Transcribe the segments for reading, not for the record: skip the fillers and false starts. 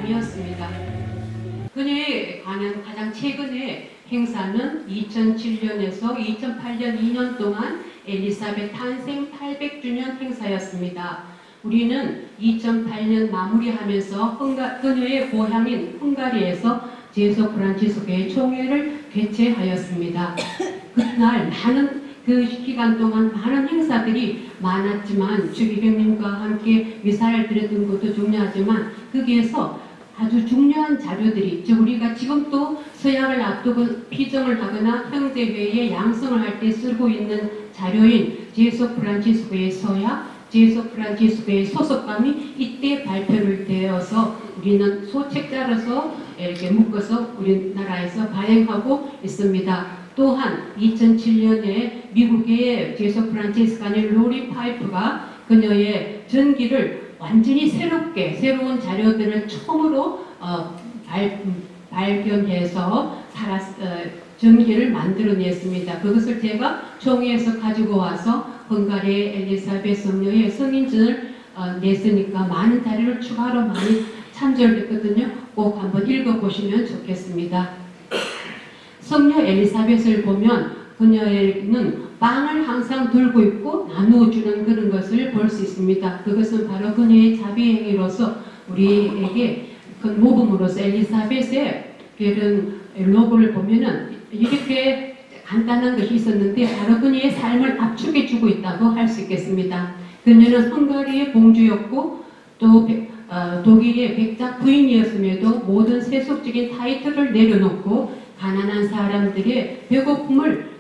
삶이었습니다. 그녀에 관한 가장 최근의 행사는 2007년에서 2008년 2년 동안 엘리사벳 탄생 800주년 행사였습니다. 우리는 2008년 마무리하면서 그녀의 고향인 헝가리에서 제소 프란치스코의 총회를 개최하였습니다. 그날 그 기간 동안 많은 행사들이 많았지만 주기경님과 함께 미사를 드렸던 것도 중요하지만 거기에서 아주 중요한 자료들이, 즉 우리가 지금 또 서약을 앞두고 피정을 하거나 형제회의에 양성을 할 때 쓰고 있는 자료인 제소 프란치스코의 서약, 제소 프란치스코의 소속감이 이때 발표를 되어서 우리는 소책자로서 이렇게 묶어서 우리나라에서 발행하고 있습니다. 또한 2007년에 미국의 제소 프란치스카니 로리 파이프가 그녀의 전기를 완전히 새로운 자료들을 처음으로 발견해서 전기를 만들어냈습니다. 그것을 제가 총회에서 가지고 와서 헝가리의 엘리사벳 성녀의 성인전을 냈으니까 많은 자료를 추가로 많이 참조했거든요. 꼭 한번 읽어보시면 좋겠습니다. 성녀 엘리사벳을 보면 그녀는 빵을 항상 들고 있고 나누어주는 그런 것을 볼 수 있습니다. 그것은 바로 그녀의 자비행위로서 우리에게 그 모범으로서 엘리사벳의 그런 로고를 보면은 이렇게 간단한 것이 있었는데 바로 그녀의 삶을 압축해주고 있다고 할 수 있겠습니다. 그녀는 헝가리의 공주였고 또 독일의 백작 부인이었음에도 모든 세속적인 타이틀을 내려놓고 가난한 사람들의 배고픔을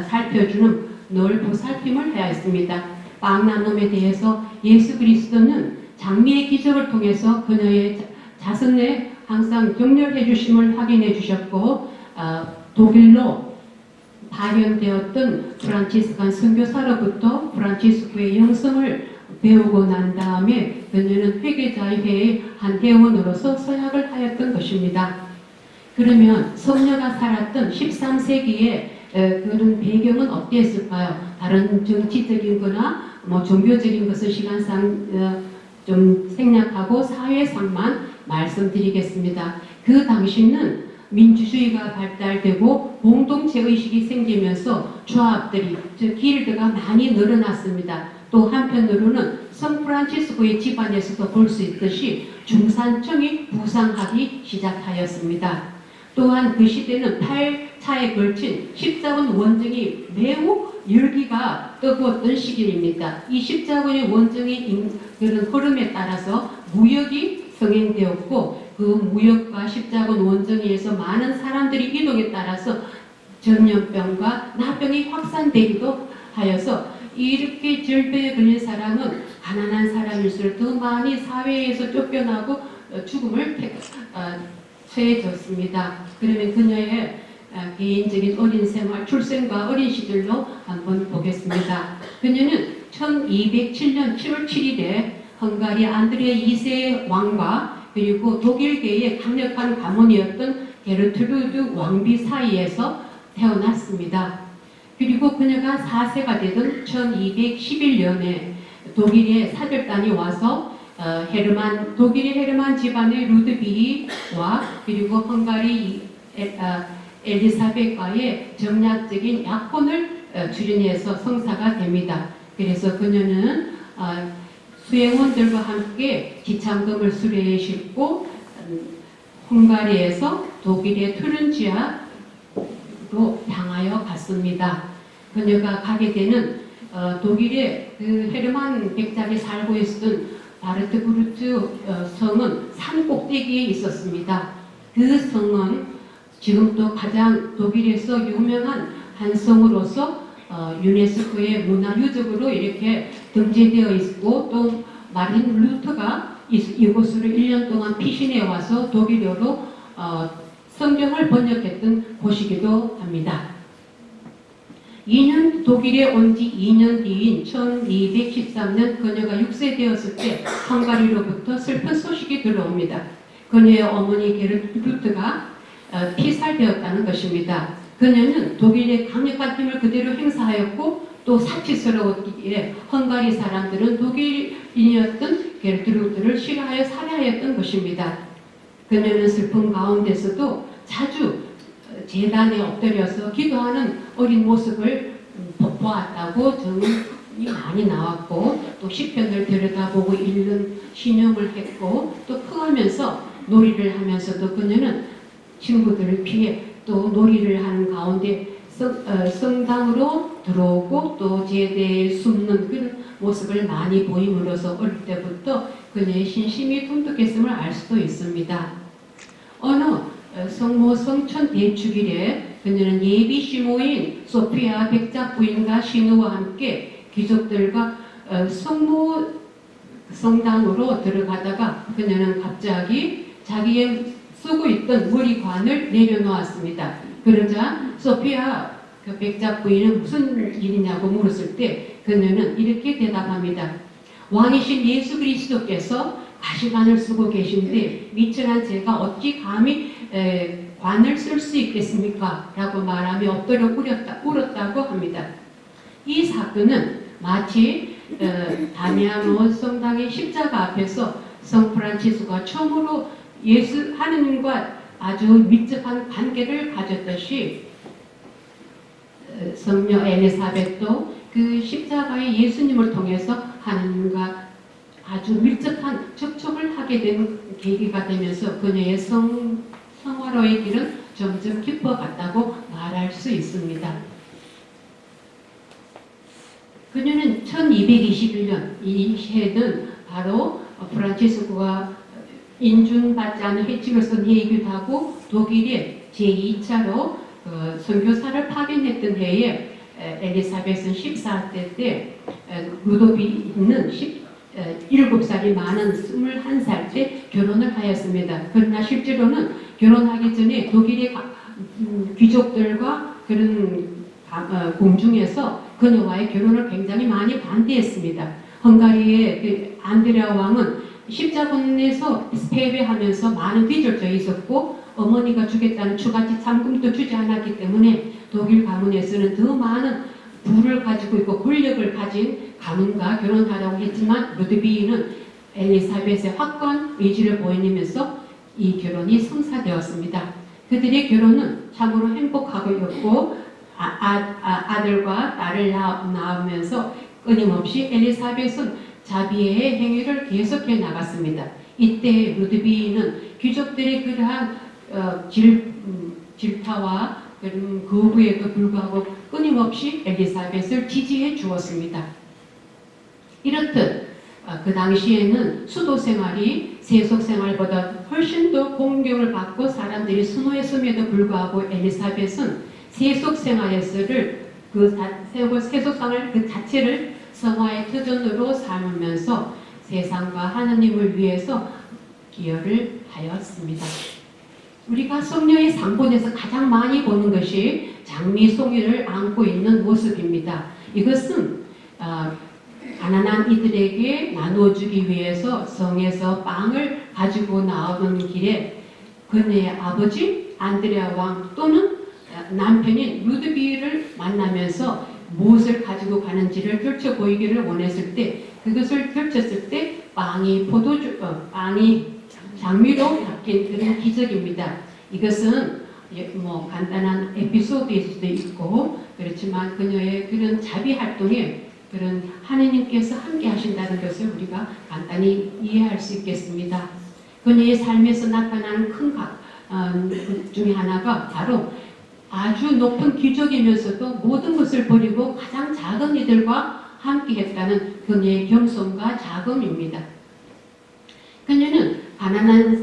살펴주는 늘 보살핌을 하였습니다. 빵 나눔에 대해서 예수 그리스도는 장미의 기적을 통해서 그녀의 자선에 항상 격려해 주심을 확인해 주셨고 독일로 파견되었던 프란치스칸 선교사로부터 프란치스코의 영성을 배우고 난 다음에 그녀는 회계자회의 한 회원으로서 서약을 하였던 것입니다. 그러면 성녀가 살았던 13세기의 그런 배경은 어땠을까요? 다른 정치적인 거나 종교적인 것을 시간상 좀 생략하고 사회상만 말씀드리겠습니다. 그 당시는 민주주의가 발달되고 공동체의식이 생기면서 조합들이, 즉 길드가 많이 늘어났습니다. 또 한편으로는 성프란치스코의 집안에서도 볼 수 있듯이 중산층이 부상하기 시작하였습니다. 또한 그 시대는 8차에 걸친 십자군 원정이 매우 열기가 뜨거웠던 시기입니다. 이 십자군의 원정의 그런 흐름에 따라서 무역이 성행되었고 그 무역과 십자군 원정에서 많은 사람들이 이동에 따라서 전염병과 나병이 확산되기도 하여서 이렇게 질병에 걸린 사람은 가난한 사람일수록 더 많이 사회에서 쫓겨나고 죽음을 처해졌습니다. 그러면 그녀의 개인적인 어린 생활, 출생과 어린 시절로 한번 보겠습니다. 그녀는 1207년 7월 7일에 헝가리 안드레 2세 왕과 그리고 독일계의 강력한 가문이었던 게르트루드 왕비 사이에서 태어났습니다. 그리고 그녀가 4세가 되던 1211년에 독일의 사절단이 와서 독일의 헤르만 집안의 루드비히와 그리고 헝가리 엘리사벳과의 정략적인 약혼을 주린해서 성사가 됩니다. 그래서 그녀는 수행원들과 함께 지창금을 수레에 싣고 헝가리에서 독일의 투른지아로 향하여 갔습니다. 그녀가 가게 되는 독일의 그 헤르만 백작이 살고 있었던 바르트부르트 성은 산 꼭대기에 있었습니다. 그 성은 지금도 가장 독일에서 유명한 한 성으로서 유네스코의 문화유적으로 이렇게 등재되어 있고 또 마틴 루터가 이곳으로 1년 동안 피신해 와서 독일어로 성경을 번역했던 곳이기도 합니다. 독일에 온 지 2년 뒤인 1213년 그녀가 6세 되었을 때 헝가리로부터 슬픈 소식이 들어옵니다. 그녀의 어머니 게르트루드가 피살되었다는 것입니다. 그녀는 독일의 강력한 힘을 그대로 행사하였고 또 사치스러웠기에 헝가리 사람들은 독일인이었던 게르트루드를 싫어하여 살해하였던 것입니다. 그녀는 슬픔 가운데서도 자주 제단에 엎드려서 기도하는 어린 모습을 보았다고 증언이 많이 나왔고, 또 시편을 들여다보고 읽는 신용을 했고, 또 크면서 놀이를 하면서도 그녀는 친구들을 피해 또 놀이를 하는 가운데 성당으로 들어오고 또 제대에 숨는 그런 모습을 많이 보임으로써 어릴 때부터 그녀의 신심이 통독했음을 알 수도 있습니다. 어느 성모 성천 대축일에 그녀는 예비 시모인 소피아 백작 부인과 신우와 함께 귀족들과 성모 성당으로 들어가다가 그녀는 갑자기 자기의 쓰고 있던 머리관을 내려놓았습니다. 그러자 소피아 그 백작 부인은 무슨 일이냐고 물었을 때 그녀는 이렇게 대답합니다. 왕이신 예수 그리스도께서 가시관을 쓰고 계신데 미천한 제가 어찌 감히 관을 쓸 수 있겠습니까? 라고 말하며 엎드려 울었다고 합니다. 이 사건은 마치 다미아노 성당의 십자가 앞에서 성 프란치스코가 처음으로 예수 하느님과 아주 밀접한 관계를 가졌듯이 성녀 엘리사벳도 그 십자가의 예수님을 통해서 하느님과 아주 밀접한 접촉을 하게 된 계기가 되면서 그녀의 성화로의 길은 점점 깊어갔다고 말할 수 있습니다. 그녀는 1221년 이 해는 바로 프란치스코가 인준받지 않은 해직을 쓴 해이기도 하고 독일에 제2차로 선교사를 파견했던 해에 엘리사벳은 14세 때 루도비는 7살이 많은 21살 때 결혼을 하였습니다. 그러나 실제로는 결혼하기 전에 독일의 귀족들과 그런 공중에서 그녀와의 결혼을 굉장히 많이 반대했습니다. 헝가리의 그 안드레아 왕은 십자군에서 패배하면서 많은 빚을 있었고 어머니가 주겠다는 추가치 참금도 주지 않았기 때문에 독일 가문에서는 더 많은 부를 가지고 있고 권력을 가진 가문과 결혼하라고 했지만 루드비히는 엘리사벳의 확고한 의지를 보이면서 이 결혼이 성사되었습니다. 그들의 결혼은 참으로 행복하고였고 아들과 딸을 낳으면서 끊임없이 엘리사벳은 자비의 행위를 계속해 나갔습니다. 이때 루드비히는 귀족들의 그러한 질타와 그런 거부에도 불구하고 끊임없이 엘리사벳을 지지해 주었습니다. 이렇듯 그 당시에는 수도 생활이 세속 생활보다 훨씬 더 공경을 받고 사람들이 선호했음에도 불구하고 엘리사벳은 세속 생활에서를 세속 생활 그 자체를 성화의 터전으로 삼으면서 세상과 하나님을 위해서 기여를 하였습니다. 우리가 성녀의 상본에서 가장 많이 보는 것이 장미 송이를 안고 있는 모습입니다. 이것은 가난한 이들에게 나눠주기 위해서 성에서 빵을 가지고 나오는 길에 그녀의 아버지 안드레아 왕 또는 남편인 루드비히를 만나면서 무엇을 가지고 가는지를 펼쳐 보이기를 원했을 때 그것을 펼쳤을 때 빵이 장미로 바뀐 그런 기적입니다. 이것은 뭐 간단한 에피소드일 수도 있고 그렇지만 그녀의 그런 자비 활동에 그런 하느님께서 함께 하신다는 것을 우리가 간단히 이해할 수 있겠습니다. 그녀의 삶에서 나타나는 큰 것 중에 하나가 바로 아주 높은 귀족이면서도 모든 것을 버리고 가장 작은 이들과 함께 했다는 그녀의 겸손과 자금입니다. 그녀는 가난한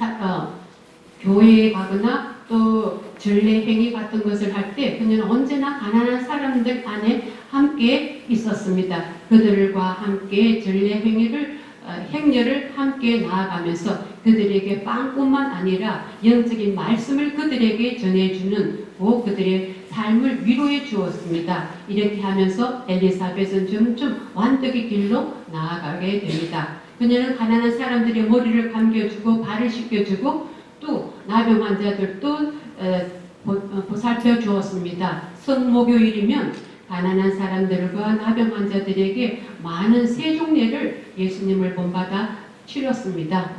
교회에 가거나 또 전례 행위 같은 것을 할 때 그녀는 언제나 가난한 사람들 안에 함께 있었습니다. 그들과 함께 전례 행렬을 함께 나아가면서 그들에게 빵뿐만 아니라 영적인 말씀을 그들에게 전해주는 그들의 삶을 위로해 주었습니다. 이렇게 하면서 엘리사벳은 점점 완덕의 길로 나아가게 됩니다. 그녀는 가난한 사람들의 머리를 감겨주고 발을 씻겨주고 또 나병 환자들도 보살펴 주었습니다. 성목요일이면 가난한 사람들과 나병 환자들에게 많은 세종례를 예수님을 본받아 치렀습니다.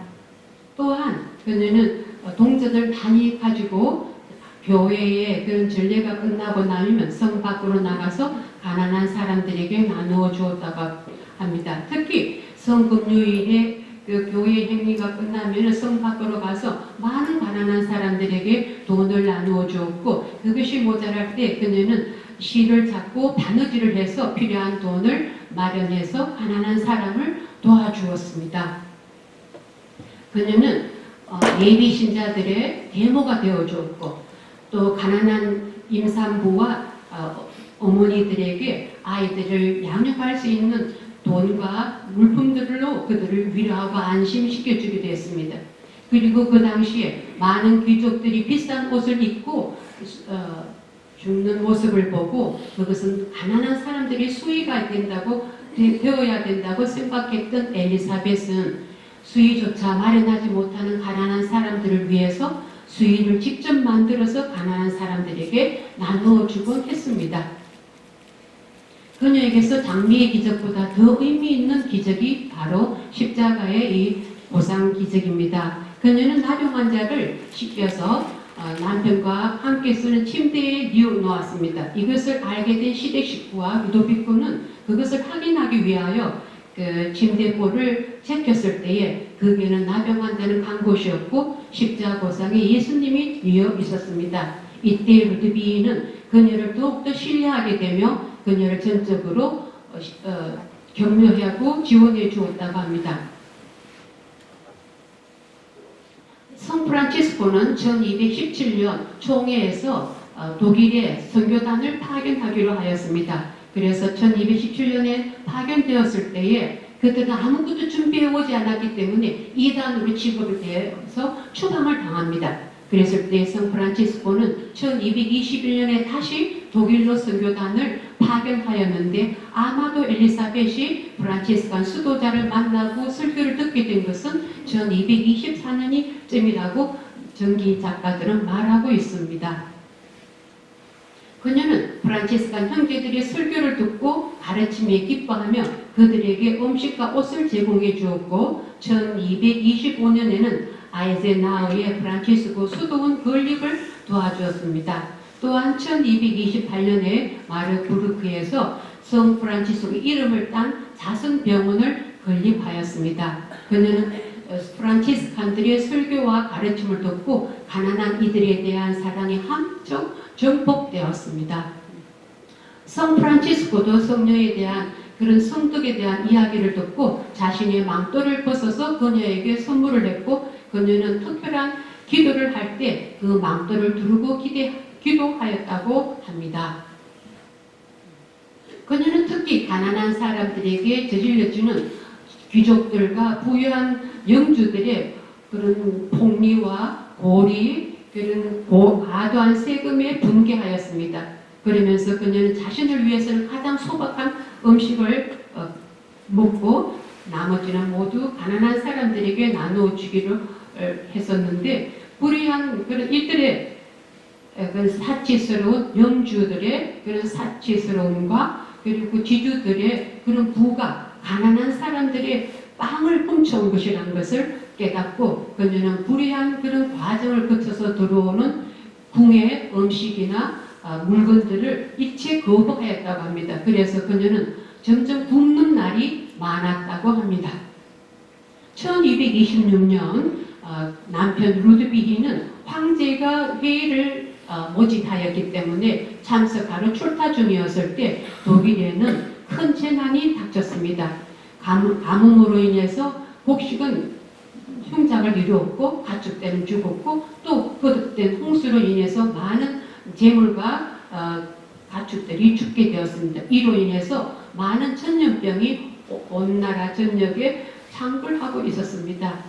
또한 그녀는 동전을 많이 가지고 교회의 그런 전례가 끝나고 나면 성 밖으로 나가서 가난한 사람들에게 나누어 주었다고 합니다. 특히 성금요일에 그 교회 행위가 끝나면 성 밖으로 가서 많은 가난한 사람들에게 돈을 나누어 주었고, 그것이 모자랄 때 그녀는 실을 잡고 바느질을 해서 필요한 돈을 마련해서 가난한 사람을 도와주었습니다. 그녀는 예비 신자들의 계모가 되어주었고, 또 가난한 임산부와 어머니들에게 아이들을 양육할 수 있는 돈과 물품들로 그들을 위로하고 안심시켜주기도 했습니다. 그리고 그 당시에 많은 귀족들이 비싼 옷을 입고 죽는 모습을 보고 그것은 가난한 사람들이 수위가 되어야 된다고 생각했던 엘리사벳은 수위조차 마련하지 못하는 가난한 사람들을 위해서 수위를 직접 만들어서 가난한 사람들에게 나누어 주곤 했습니다. 그녀에게서 장미의 기적보다 더 의미 있는 기적이 바로 십자가의 이 보상 기적입니다. 그녀는 나병 환자를 씻겨서 남편과 함께 쓰는 침대에 뉘어놓았습니다. 이것을 알게 된 시댁 식구와 루도비코는 그것을 확인하기 위하여 그 침대볼을 제꼈을 때에 거기에는 나병 환자는 간 곳이었고 십자가 보상에 예수님이 뉘어 있었습니다. 이때 루드비는 그녀를 더욱더 신뢰하게 되며 그녀를 전적으로 격려하고 지원해 주었다고 합니다. 성 프란치스코는 1217년 총회에서 독일의 선교단을 파견하기로 하였습니다. 그래서 1217년에 파견되었을 때에 그들은 아무것도 준비해 오지 않았기 때문에 이단으로 취급이 되어서 추방을 당합니다. 그랬을 때 성 프란치스코는 1221년에 다시 독일로 선교단을 파견하였는데 아마도 엘리사벳이 프란치스칸 수도자를 만나고 설교를 듣게 된 것은 1224년이쯤이라고 전기 작가들은 말하고 있습니다. 그녀는 프란치스칸 형제들의 설교를 듣고 가르침에 기뻐하며 그들에게 음식과 옷을 제공해 주었고 1225년에는 아이젠하우의 프란치스코 수도원 건립을 도와주었습니다. 또한 1228년에 마르부르크에서 성 프란치스코의 이름을 딴 자선병원을 건립하였습니다. 그녀는 프란치스칸들의 설교와 가르침을 듣고 가난한 이들에 대한 사랑이 한쪽 정복되었습니다. 성 프란치스코도 성녀에 대한 그런 성덕에 대한 이야기를 듣고 자신의 망토를 벗어서 그녀에게 선물을 했고 그녀는 특별한 기도를 할 때 그 망토를 두르고 기도하였다고 합니다. 그녀는 특히 가난한 사람들에게 저질러주는 귀족들과 부유한 영주들의 그런 폭리와 고리, 그런 과도한 세금에 분개하였습니다. 그러면서 그녀는 자신을 위해서는 가장 소박한 음식을 먹고 나머지는 모두 가난한 사람들에게 나누어 주기로 했었는데 불의한 그런 이들의 그런 사치스러운 영주들의 그런 사치스러움과 그리고 지주들의 그런 부가 가난한 사람들의 빵을 훔쳐온 것이라는 것을 깨닫고 그녀는 불의한 그런 과정을 거쳐서 들어오는 궁의 음식이나 물건들을 일체 거부하였다고 합니다. 그래서 그녀는 점점 굶는 날이 많았다고 합니다. 1226년 남편 루드비히는 황제가 회의를 모집하였기 때문에 참석하러 출타 중이었을 때 독일에는 큰 재난이 닥쳤습니다. 가뭄으로 인해서 곡식은 흉작을 이루었고 가축들은 죽었고 또 거듭된 홍수로 인해서 많은 재물과 가축들이 죽게 되었습니다. 이로 인해서 많은 전염병이 온 나라 전역에 창궐하고 있었습니다.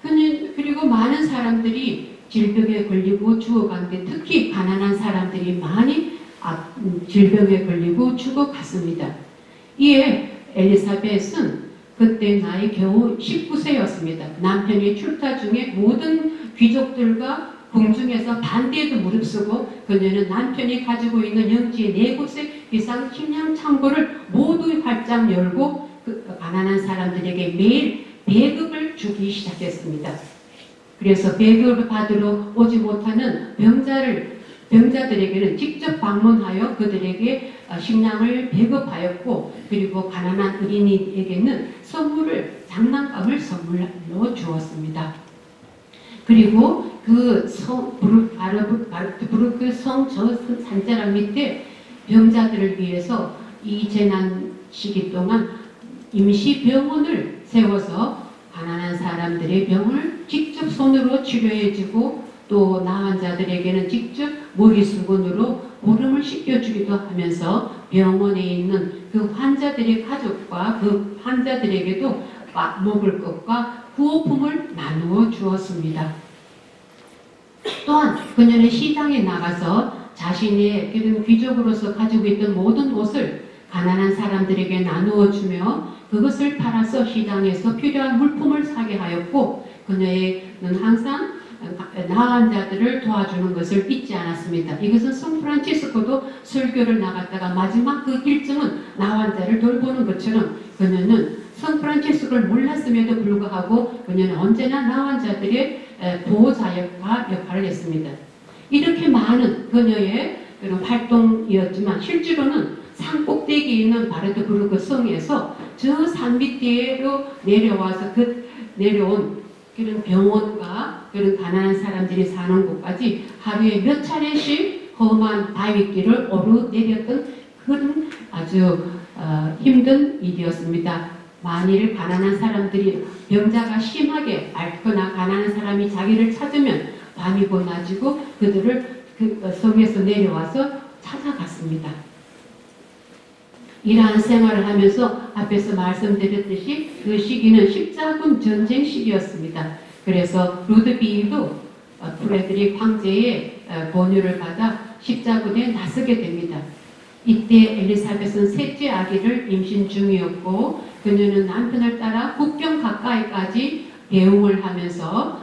그리고 많은 사람들이 질병에 걸리고 죽어간데 특히 가난한 사람들이 많이 질병에 걸리고 죽어갔습니다. 이에 엘리사벳은 그때 나이 겨우 19세였습니다. 남편이 출타 중에 모든 귀족들과 궁중에서 반대에도 무릅쓰고 그녀는 남편이 가지고 있는 영지의 4곳의 이상 식량 창고를 모두 활짝 열고 그 가난한 사람들에게 매일 배급을 주기 시작했습니다. 그래서 배급을 받으러 오지 못하는 병자들에게는 직접 방문하여 그들에게 식량을 배급하였고, 그리고 가난한 어린이에게는 장난감을 선물로 주었습니다. 그리고 그 바르트부르크 성 산자락 밑에 병자들을 위해서 이 재난 시기 동안 임시 병원을 세워서 가난한 사람들의 병을 직접 손으로 치료해주고, 또 나은 자들에게는 직접 머리수건으로 보름을 씻겨주기도 하면서 병원에 있는 그 환자들의 가족과 그 환자들에게도 먹을 것과 구호품을 나누어 주었습니다. 또한 그녀는 시장에 나가서 자신의 귀족으로서 가지고 있던 모든 옷을 가난한 사람들에게 나누어 주며 그것을 팔아서 시장에서 필요한 물품을 사게 하였고, 그녀는 항상 나은 자들을 도와주는 것을 잊지 않았습니다. 이것은 성프란치스코도 설교를 나갔다가 마지막 그 일정은 나은 자를 돌보는 것처럼 그녀는 성프란치스코를 몰랐음에도 불구하고 그녀는 언제나 나은 자들의 보호자 역할을 했습니다. 이렇게 많은 그녀의 그런 활동이었지만 실제로는 산 꼭대기에 있는 바르트부르크 성에서 저 산 밑으로 내려온 그런 병원과 그런 가난한 사람들이 사는 곳까지 하루에 몇 차례씩 험한 바위길을 오르내렸던 그런 아주 힘든 일이었습니다. 만일 가난한 사람들이 병자가 심하게 앓거나 가난한 사람이 자기를 찾으면 밤이고 낮이고 그들을 그 성에서 내려와서 찾아갔습니다. 이러한 생활을 하면서 앞에서 말씀드렸듯이 그 시기는 십자군 전쟁 시기였습니다. 그래서 루드비히도 프레드릭 황제의 권유를 받아 십자군에 나서게 됩니다. 이때 엘리사벳은 셋째 아기를 임신 중이었고 그녀는 남편을 따라 국경 가까이까지 배웅을 하면서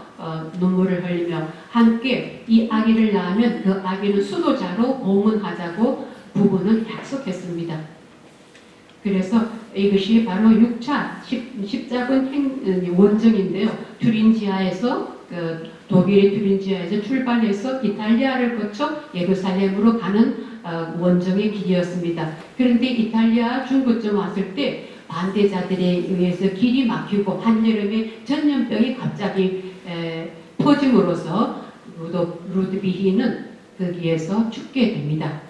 눈물을 흘리며 함께 이 아기를 낳으면 그 아기는 수도자로 봉헌하자고 부부는 약속했습니다. 그래서 이것이 바로 6차 십자군 원정인데요. 튜린지아에서 독일의 튜린지아에서 출발해서 이탈리아를 거쳐 예루살렘으로 가는 원정의 길이었습니다. 그런데 이탈리아 중부쯤 왔을 때 반대자들에 의해서 길이 막히고 한여름에 전염병이 갑자기 퍼짐으로써 루드비히는 거기에서 죽게 됩니다.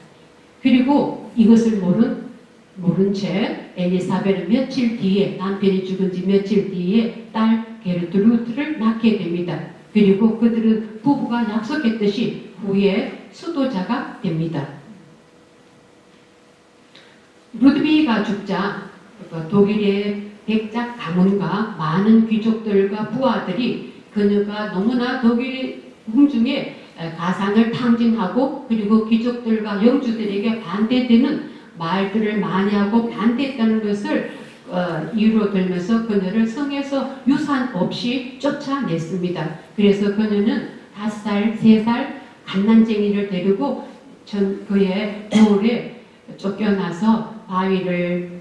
그리고 이것을 모른 채 엘리사벳은 며칠 뒤에 남편이 죽은 지 며칠 뒤에 딸 게르트루드를 낳게 됩니다. 그리고 그들은 부부가 약속했듯이 후에 수도자가 됩니다. 루드비히가 죽자 독일의 백작 가문과 많은 귀족들과 부하들이 그녀가 너무나 독일 궁중에 가상을 탕진하고 그리고 귀족들과 영주들에게 반대되는 말들을 많이 하고 반대했다는 것을 이유로 들면서 그녀를 성에서 유산 없이 쫓아냈습니다. 그래서 그녀는 5살, 3살 갓난쟁이를 데리고 그의 겨울에 쫓겨나서 바위를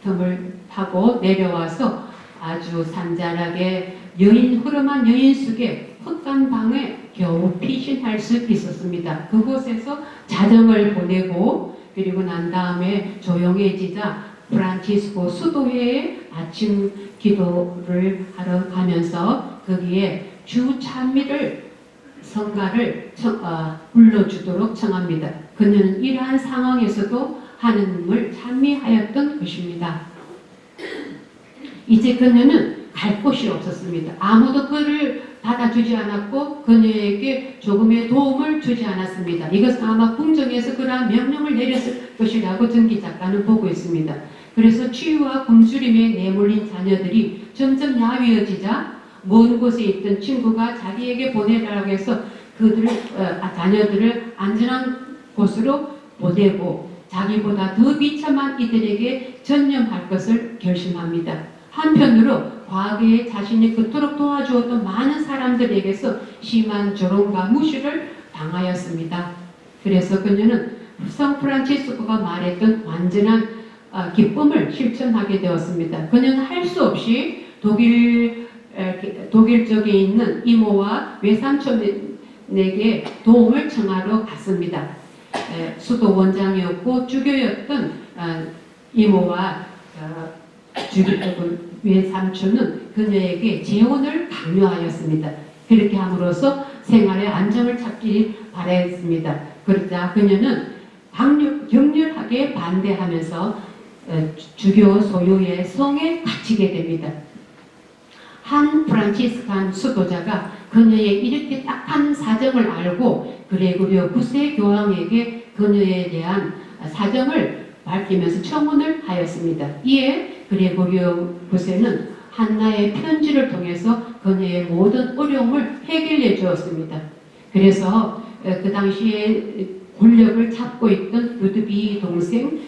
틈을 타고 내려와서 아주 산자락에 흐름한 여인 속에 흑간 방에 겨우 피신할 수 있었습니다. 그곳에서 자정을 보내고 그리고 난 다음에 조용해지자 프란치스코 수도회에 아침 기도를 하러 가면서 거기에 주 찬미를 성가를 불러주도록 청합니다. 그녀는 이러한 상황에서도 하느님을 찬미하였던 것입니다. 이제 그녀는 갈 곳이 없었습니다. 아무도 그를 받아주지 않았고 그녀에게 조금의 도움을 주지 않았습니다. 이것은 아마 궁정에서 그러한 명령을 내렸을 것이라고 전기작가는 보고 있습니다. 그래서 치유와 굶주림에 내몰린 자녀들이 점점 야위어지자 먼 곳에 있던 친구가 자기에게 보내달라고 해서 자녀들을 안전한 곳으로 보내고 자기보다 더 비참한 이들에게 전념할 것을 결심합니다. 한편으로 과거에 자신이 그토록 도와주었던 많은 사람들에게서 심한 조롱과 무시를 당하였습니다. 그래서 그녀는 성 프란치스코가 말했던 완전한 기쁨을 실천하게 되었습니다. 그녀는 할 수 없이 독일 쪽에 있는 이모와 외삼촌에게 도움을 청하러 갔습니다. 수도 원장이었고 주교였던 이모와 외삼촌은 그녀에게 재혼을 강요하였습니다. 그렇게 함으로써 생활의 안정을 찾기 바랬습니다. 그러자 그녀는 격렬하게 반대하면서 주교 소유의 성에 갇히게 됩니다. 한 프란치스칸 수도자가 그녀의 이렇게 딱한 사정을 알고 그레고리오 9세 교황에게 그녀에 대한 사정을 밝히면서 청혼을 하였습니다. 이에 그레고리오 9세는 한나의 편지를 통해서 그녀의 모든 어려움을 해결해 주었습니다. 그래서 그 당시에 권력을 잡고 있던 루드비 동생,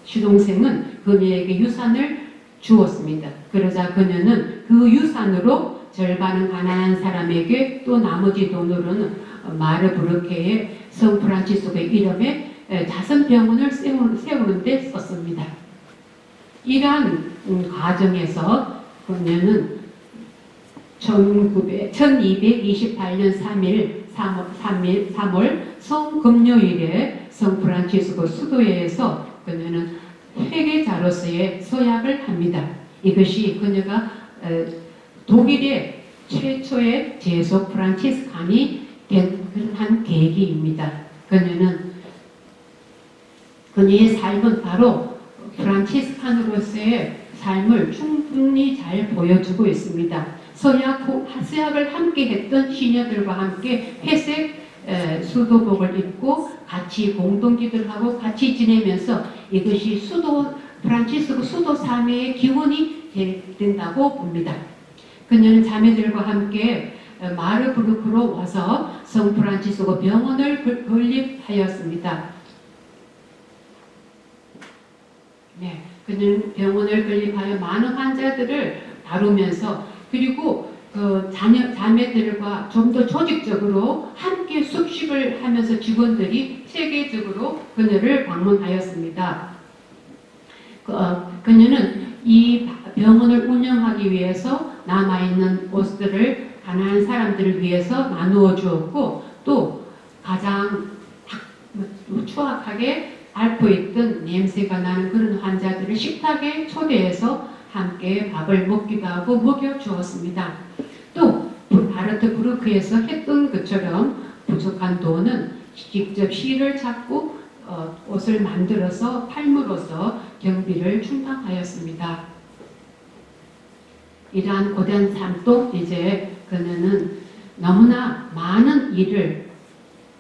시동생은 그녀에게 유산을 주었습니다. 그러자 그녀는 그 유산으로 절반은 가난한 사람에게 또 나머지 돈으로는 마르부르크의 성 프란치스코의 이름에 자선병원을 세우는 데 썼습니다. 이러한 과정에서 그녀는 1228년 3월 성금요일에 성 프란치스코 수도회에서 그녀는 회계자로서의 서약을 합니다. 이것이 그녀가 독일의 최초의 제소 프란치스칸이 된 한 계기입니다. 그녀의 삶은 바로 프란치스칸으로서의 삶을 충분히 잘 보여주고 있습니다. 서약을 함께 했던 시녀들과 함께 회색 수도복을 입고 같이 공동기도를 하고 같이 지내면서 이것이 프란치스코 수도 사회의 기원이 된다고 봅니다. 그녀는 자매들과 함께 마르부르크로 와서 성 프란치스코 병원을 건립하였습니다. 그는 병원을 건립하여 많은 환자들을 다루면서 그리고 자매들과 좀 더 조직적으로 함께 숙식을 하면서 직원들이 세계적으로 그녀를 방문하였습니다. 그녀는 이 병원을 운영하기 위해서 남아있는 옷들을 가난한 사람들을 위해서 나누어 주었고 또 가장 추악하게 앓고 있던 냄새가 나는 그런 환자들을 식탁에 초대해서 함께 밥을 먹기도 하고 먹여주었습니다. 또 바르트부르크에서 했던 것처럼 부족한 돈은 직접 실을 찾고 옷을 만들어서 팔므로써 경비를 충당하였습니다. 이러한 고된 삶도 이제 그녀는 너무나 많은 일을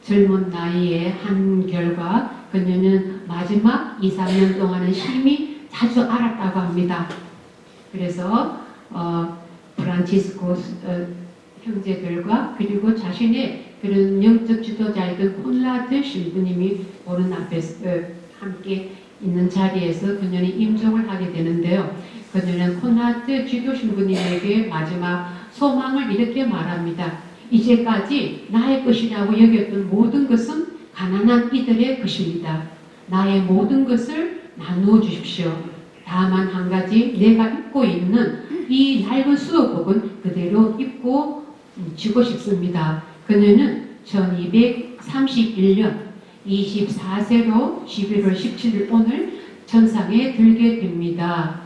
젊은 나이에 한 결과 그녀는 마지막 2, 3년 동안은 심히 자주 앓았다고 합니다. 그래서 프란치스코 형제들과 그리고 자신의 그런 영적 지도자이던 콘라드 신부님이 오른 앞에서 함께 있는 자리에서 그녀는 임종을 하게 되는데요. 그녀는 콘라드 지도 신부님에게 마지막 소망을 이렇게 말합니다. 이제까지 나의 것이라고 여겼던 모든 것은 가난한 이들의 것입니다. 나의 모든 것을 나누어 주십시오. 다만 한 가지, 내가 입고 있는 이 낡은 수도복은 그대로 입고 지고 싶습니다. 그녀는 1231년 24세로 11월 17일 오늘 천상에 들게 됩니다.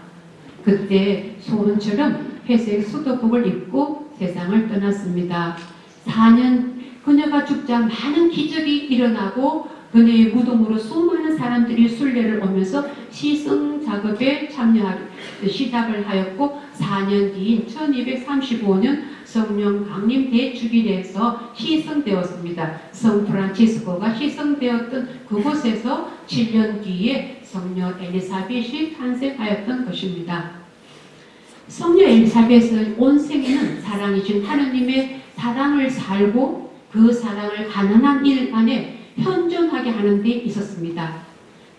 그때 소원처럼 회색 수도복을 입고 세상을 떠났습니다. 4년 그녀가 죽자 많은 기적이 일어나고 그녀의 무덤으로 수많은 사람들이 순례를 오면서 시성 작업에 참여하기 시작을 하였고 4년 뒤인 1235년 성령 강림 대주일에서 희생되었습니다. 성 프란치스코가 희생되었던 그곳에서 7년 뒤에 성녀 엘리사벳이 탄생하였던 것입니다. 성녀 엘리사벳은 온 생애는 사랑이신 하느님의 사랑을 살고 그 사랑을 가난한 일 안에 현존하게 하는 데 있었습니다.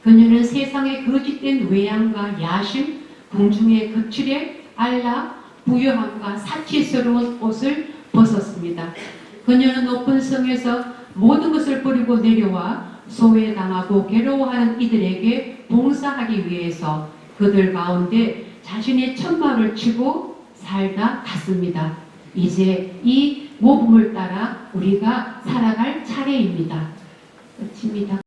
그녀는 세상의 거짓된 외양과 야심, 궁중의 거칠에 알라, 부요함과 사치스러운 옷을 벗었습니다. 그녀는 높은 성에서 모든 것을 버리고 내려와 소외당하고 괴로워하는 이들에게 봉사하기 위해서 그들 가운데 자신의 천막을 치고 살다 갔습니다. 이제 이 모범을 따라 우리가 살아갈 차례입니다. 끝입니다.